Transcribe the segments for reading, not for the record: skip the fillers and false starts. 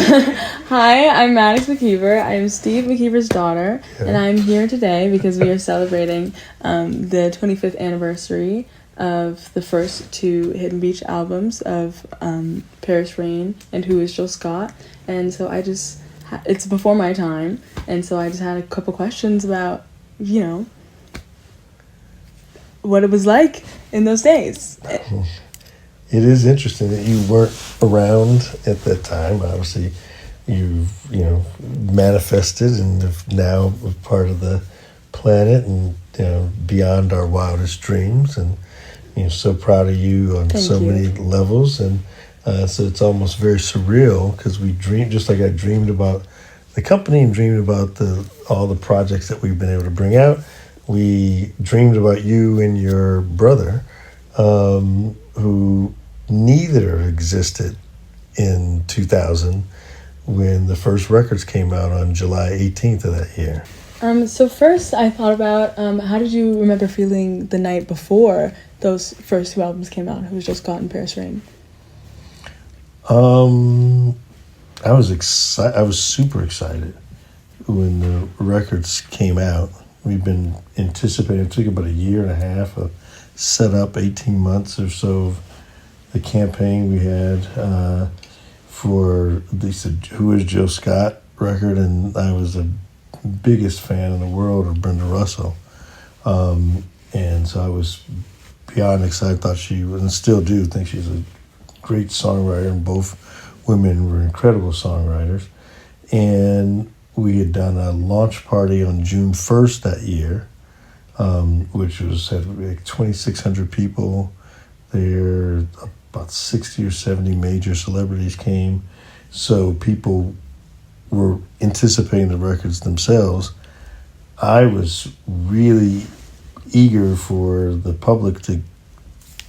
Hi, I'm Maddox McKeever. I'm Steve McKeever's daughter, and I'm here today because we are celebrating the 25th anniversary of the first two Hidden Beach albums of Paris Rain and Who Is Jill Scott. And so it's before my time, and so I just had a couple questions about, what it was like in those days. It is interesting that you weren't around at that time. Obviously, you've manifested and have now a part of the planet and beyond our wildest dreams. And so proud of you on many levels. And so it's almost very surreal because we dreamed, just like I dreamed about the company and dreamed about all the projects that we've been able to bring out. We dreamed about you and your brother, who neither existed in 2000 when the first records came out on July 18th of that year. So first I thought about how did you remember feeling the night before those first two albums came out, Who Was Jill Scott and Paris Rain? I was excited. I was super excited when the records came out. We've been anticipating. It took about a year and a half of set up, 18 months or so of the campaign we had for the Who Is Jill Scott record, and I was the biggest fan in the world of Brenda Russell. And so I was beyond excited. I thought she was, and still do think she's a great songwriter, and both women were incredible songwriters. And we had done a launch party on June 1st that year, which had like 2,600 people there. About 60 or 70 major celebrities came. So people were anticipating the records themselves. I was really eager for the public to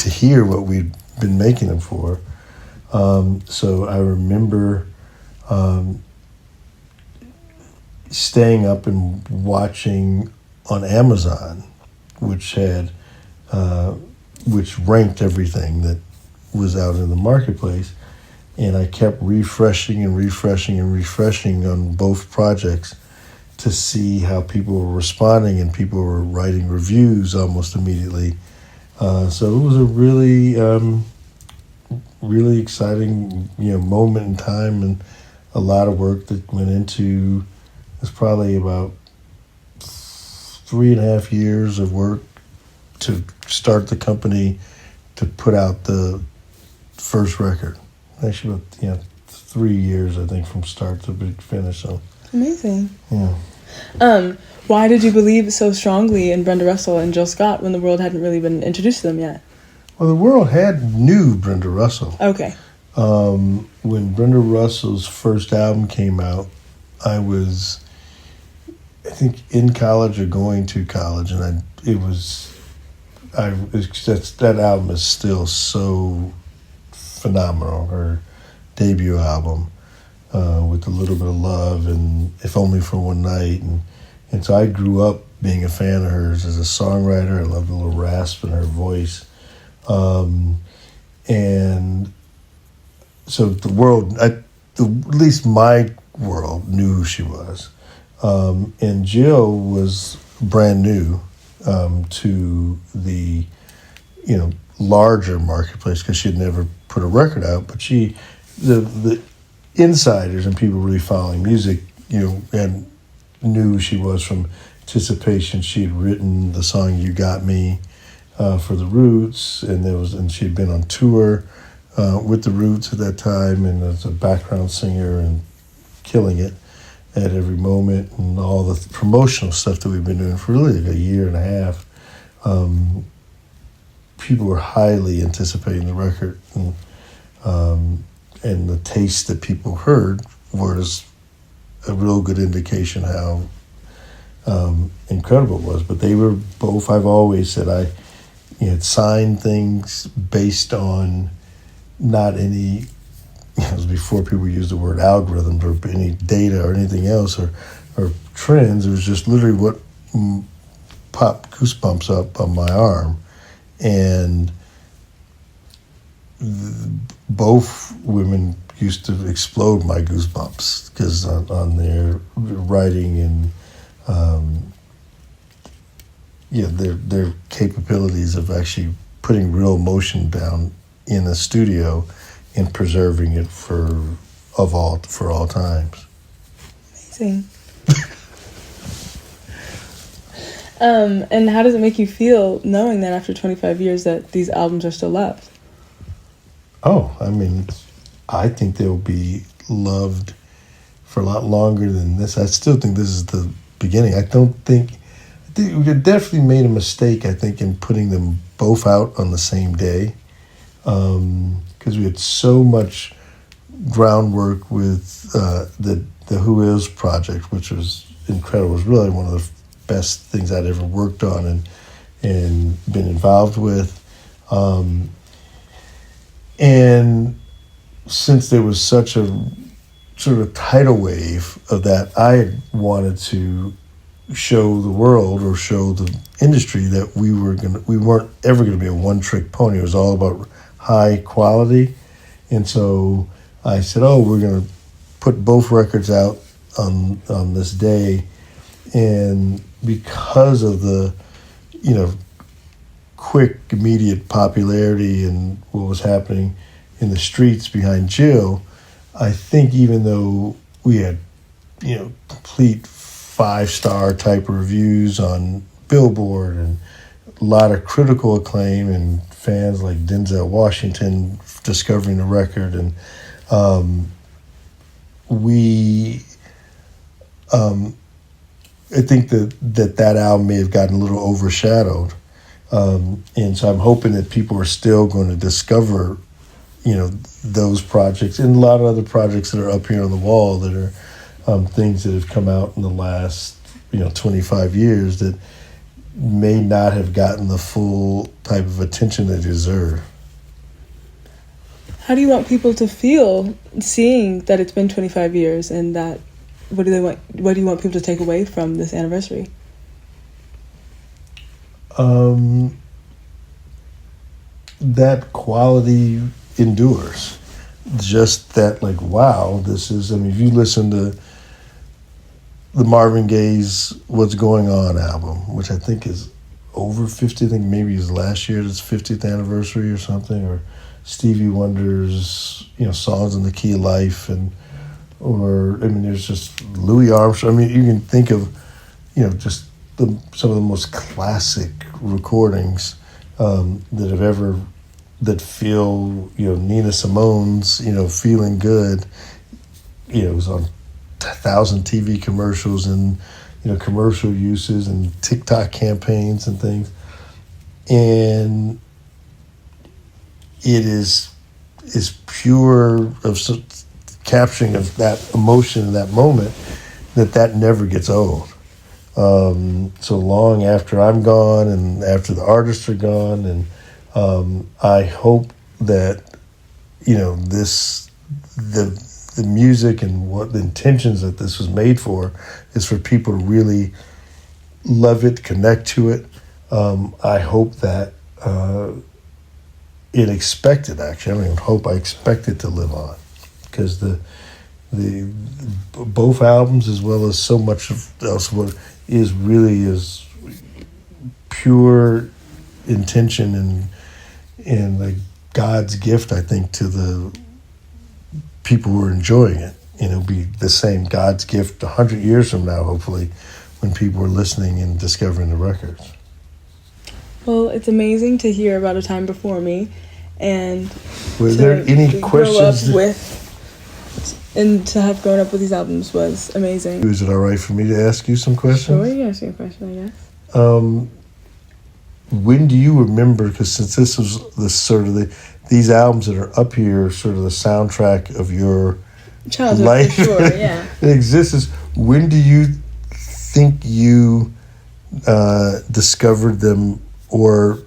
hear what we'd been making them for. So I remember staying up and watching on Amazon, which ranked everything that was out in the marketplace, and I kept refreshing on both projects to see how people were responding, and people were writing reviews almost immediately. So it was a really, really exciting, moment in time, and a lot of work that went into. It's probably about 3.5 years of work to start the company to put out the first record. Actually, about 3 years, I think, from start to finish. So amazing. Yeah. Why did you believe so strongly in Brenda Russell and Jill Scott when the world hadn't really been introduced to them yet? Well, the world knew Brenda Russell. Okay. When Brenda Russell's first album came out, I was, I think, in college or going to college, and that album is still so phenomenal. Her debut album, with A Little Bit of Love and If Only for One Night, and so I grew up being a fan of hers as a songwriter. I loved the little rasp in her voice, and so the world, at least my world, knew who she was. And Jill was brand new to the larger marketplace because she had never put a record out. But the insiders and people really following music, and knew who she was from anticipation. She had written the song "You Got Me" for the Roots, and she had been on tour with the Roots at that time, and as a background singer and killing it at every moment, and all the promotional stuff that we've been doing for really like a year and a half. People were highly anticipating the record, and the taste that people heard was a real good indication how incredible it was. But they were both, I've always said, I had signed things based on not any, it was before people used the word algorithms or any data or anything else or trends. It was just literally what popped goosebumps up on my arm. And both women used to explode my goosebumps because on their writing and their capabilities of actually putting real emotion down in a studio and preserving it for all times. Amazing. And how does it make you feel knowing that after 25 years that these albums are still loved? Oh, I mean, I think they'll be loved for a lot longer than this. I still think this is the beginning. I think we definitely made a mistake, I think, in putting them both out on the same day. Because we had so much groundwork with the Who Is project, which was incredible. It was really one of the best things I'd ever worked on and been involved with. And since there was such a sort of tidal wave of that, I wanted to show the world or show the industry that we weren't ever going to be a one-trick pony. It was all about high quality. And so I said, we're going to put both records out on this day. And because of the, quick, immediate popularity and what was happening in the streets behind Jill, I think even though we had, complete 5-star type reviews on Billboard and a lot of critical acclaim and fans like Denzel Washington discovering the record, and I think that album may have gotten a little overshadowed. And so I'm hoping that people are still going to discover, those projects and a lot of other projects that are up here on the wall that are things that have come out in the last, 25 years that may not have gotten the full type of attention they deserve. How do you want people to feel seeing that it's been 25 years and that what do you want people to take away from this anniversary? That quality endures. Just that, wow, this is, if you listen to the Marvin Gaye's What's Going On album, which I think is over 50, I think maybe it was last year, it's 50th anniversary or something, or Stevie Wonder's, Songs in the Key of Life, there's just Louis Armstrong. You can think of, just some of the most classic recordings that feel, Nina Simone's, Feeling Good, it was on 1,000 TV commercials and, commercial uses and TikTok campaigns and things. And it is pure of capturing of that emotion in that moment that never gets old. So long after I'm gone and after the artists are gone, and I hope that the music and what the intentions that this was made for is for people to really love it, connect to it. I hope that it expected, actually. I don't even hope, I expect it to live on, because the both albums, as well as so much else, what is really is pure intention and like God's gift, I think, to the people who are enjoying it. It'll be the same God's gift 100 years from now, hopefully, when people are listening and discovering the records. Well, it's amazing to hear about a time before me, and were there any questions? And to have grown up with these albums was amazing. Is it all right for me to ask you some questions? Sure, you ask me a question, I guess. When do you remember, because since this was these albums that are up here, sort of the soundtrack of your childhood life, for sure, yeah. It exists. When do you think you discovered them, or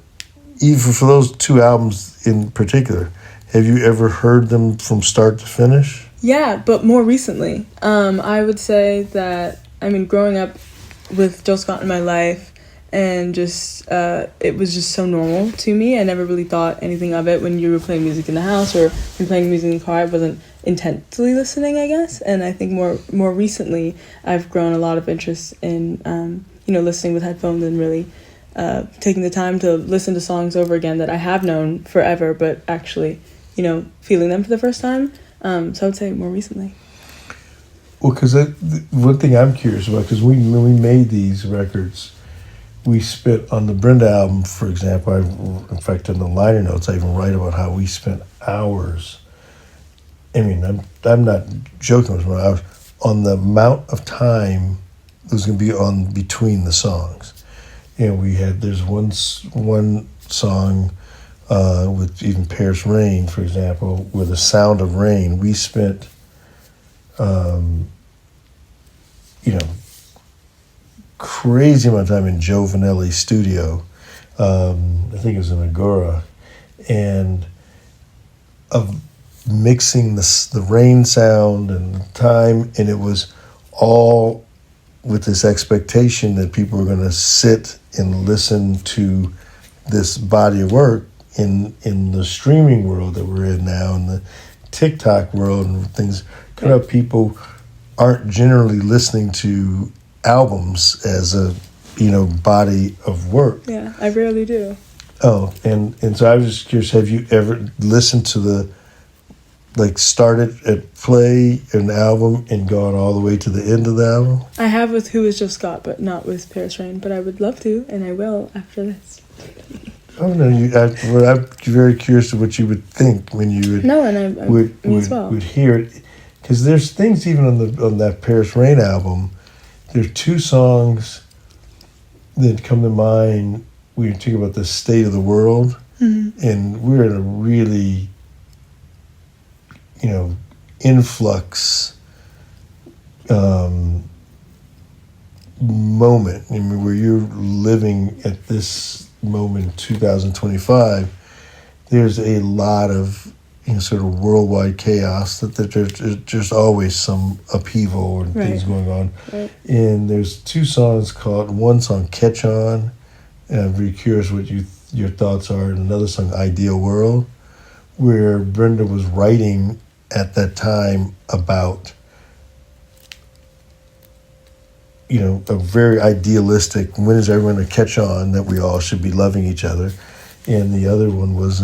even for those two albums in particular, have you ever heard them from start to finish? Yeah, but more recently. I would say that, growing up with Jill Scott in my life, and just it was just so normal to me. I never really thought anything of it when you were playing music in the house or you're playing music in the car. It wasn't intensely listening, I guess. And I think more recently, I've grown a lot of interest in listening with headphones and really taking the time to listen to songs over again that I have known forever, but actually, feeling them for the first time. So I would say more recently. Well, because one thing I'm curious about, because when we made these records, we spent on the Brenda album, for example. In fact, in the liner notes, I even write about how we spent hours. I mean, I'm not joking with hours on the amount of time that was going to be on between the songs. And there's one song with even Paris Rain, for example, with the sound of rain. We spent, crazy amount of time in Joe Vanelli's studio. I think it was in Agora, and of mixing the rain sound and the time, and it was all with this expectation that people were going to sit and listen to this body of work in the streaming world that we're in now, in the TikTok world and things. People aren't generally listening to albums as a body of work. Yeah, I rarely do. Oh, and so I was just curious, have you ever listened to started at play an album and gone all the way to the end of the album? I have with Who Is Just Scott, but not with Paris Rain, but I would love to, and I will after this. Oh no, I'm very curious of what you would think when you would would hear it, because there's things even on that Paris Rain album. There are two songs that come to mind when you think about the state of the world, and we're in a really, influx moment. I mean, where you're living at this moment in 2025, there's a lot of sort of worldwide chaos, that there's always some upheaval and things going on. Right. And there's one song, Catch On, and I'm very curious what your thoughts are, and another song, Ideal World, where Brenda was writing at that time about a very idealistic, when is everyone to catch on that we all should be loving each other. And the other one was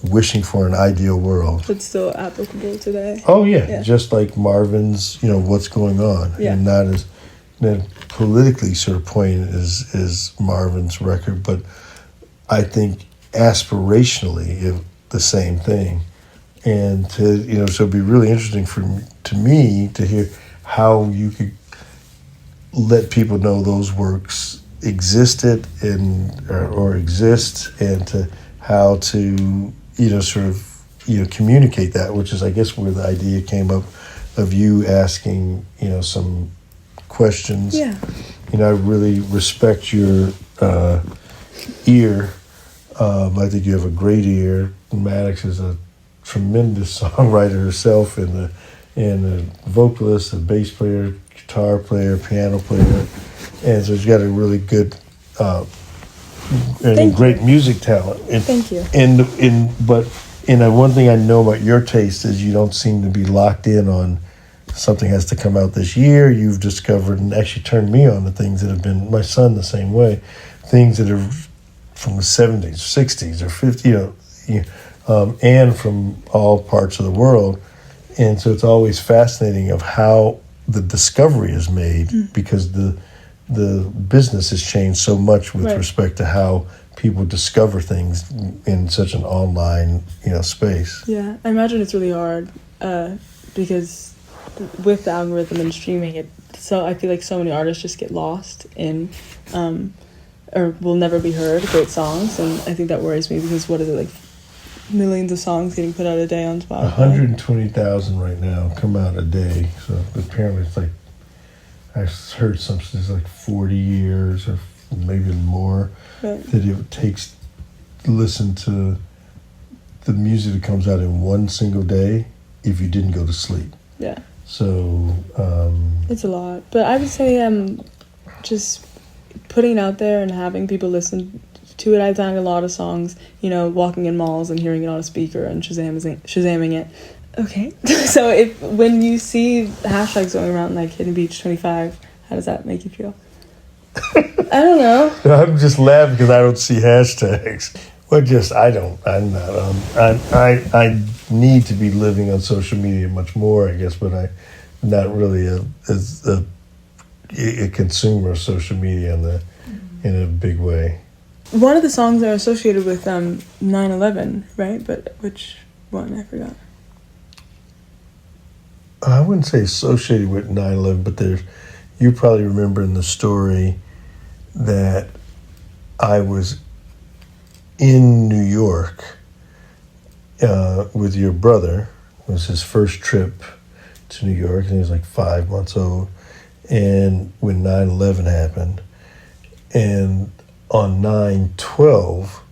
wishing for an ideal world. It's still applicable today. Oh yeah. Just like Marvin's, what's going on, and not as politically sort of poignant as Marvin's record, but I think aspirationally the same thing. And to so it'd be really interesting to me to hear how you could let people know those works existed or exist, and to how to communicate that, which is I guess where the idea came up of you asking some questions. Yeah. I really respect your ear. I think you have a great ear. Maddox is a tremendous songwriter herself, and a vocalist, a bass player, guitar player, piano player, and so she's got a really good and great music talent. Thank you. But one thing I know about your taste is you don't seem to be locked in on something has to come out this year. You've discovered and actually turned me on to things that have been, my son the same way, things that are from the 70s, 60s, or 50s, and from all parts of the world. And so it's always fascinating of how the discovery is made, because the business has changed so much with respect to how people discover things in such an online, space. Yeah, I imagine it's really hard because with the algorithm and streaming, so I feel like so many artists just get lost in or will never be heard, great songs, and I think that worries me, because what is it, like millions of songs getting put out a day on Spotify? 120,000 right now come out a day, so apparently it's like, I heard something, it's like 40 years or maybe more that it takes to listen to the music that comes out in one single day if you didn't go to sleep. Yeah. So it's a lot, but I would say just putting it out there and having people listen to it. I found a lot of songs, walking in malls and hearing it on a speaker and Shazamming it. Okay. So when you see hashtags going around like Hidden Beach 25, how does that make you feel? I don't know. I'm just laughing because I don't see hashtags. Well, I'm not on. I need to be living on social media much more, I guess, but I'm not really a consumer of social media in a big way. One of the songs are associated with 9/11, right? But which one? I forgot. I wouldn't say associated with 9/11, but you probably remember in the story that I was in New York with your brother. It was his first trip to New York, and he was like 5 months old. And when 9/11 happened, and on 9/12,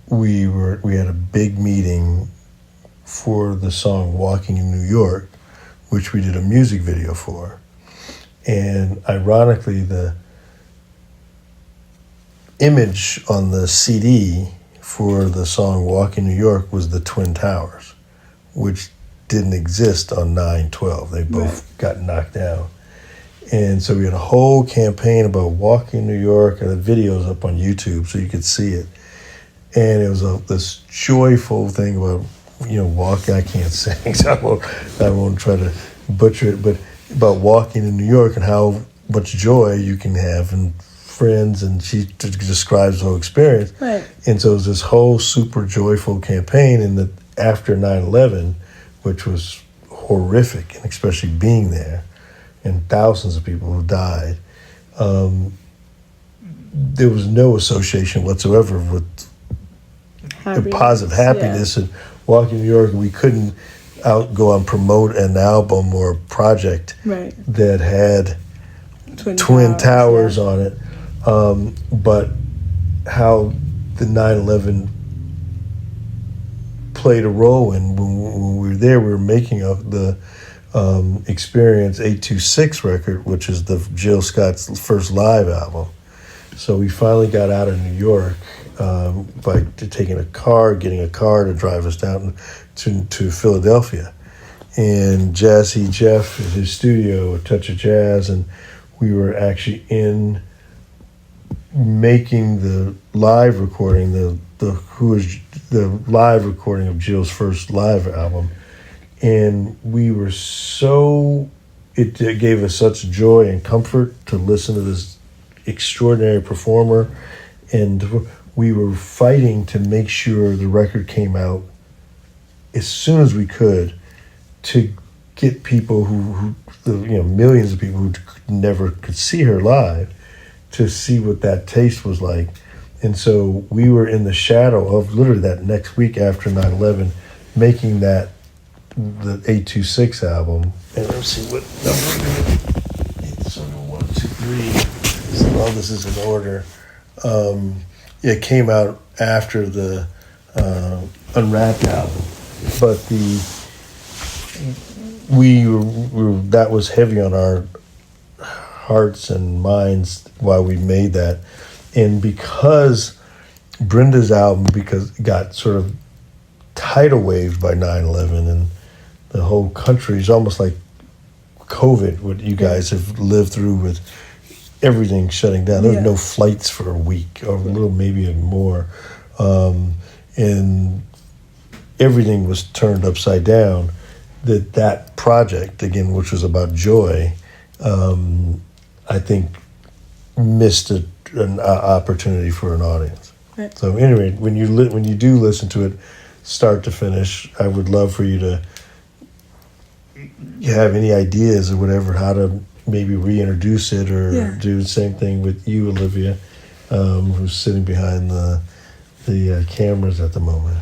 we had a big meeting for the song "Walking in New York," which we did a music video for. And ironically, the image on the CD for the song "Walking in New York" was the Twin Towers, which didn't exist on 9/12. They both got knocked down. And so we had a whole campaign about walking in New York, and the video's up on YouTube so you could see it. And it was this joyful thing about, walking. I can't sing, so I won't try to butcher it, but about walking in New York and how much joy you can have and friends, and she describes the whole experience. Right. And so it was this whole super joyful campaign, and after 9/11, which was horrific, and especially being there, and thousands of people who died, there was no association whatsoever with positive happiness and walking in New York. We couldn't go and promote an album or a project that had Twin Towers on it. But how the 9/11 played a role when we were there, we were making the Experience 826 record, which is Jill Scott's first live album. So we finally got out of New York by getting a car to drive us down to Philadelphia. And Jazzy Jeff at his studio, A Touch of Jazz, and we were actually in making the live recording, the live recording of Jill's first live album. And we were it gave us such joy and comfort to listen to this extraordinary performer. And we were fighting to make sure the record came out as soon as we could to get people who millions of people who never could see her live to see what that taste was like. And so we were in the shadow of literally that next week after 9/11 making the 826 album. And let's see what number. It's on 1, 2, 3. So all this is in order. It came out after the Unwrapped album, but that was heavy on our hearts and minds while we made that. And because Brenda's album got sort of tidal waved by 9/11, and the whole country is almost like COVID, what you guys have lived through with everything shutting down. There were no flights for a week, or a little, maybe more. And everything was turned upside down. That project, again, which was about joy, I think missed an opportunity for an audience. Right. So anyway, when you do listen to it start to finish, I would love for you to have any ideas or whatever, how to maybe reintroduce it or do the same thing with you, Olivia, who's sitting behind the cameras at the moment.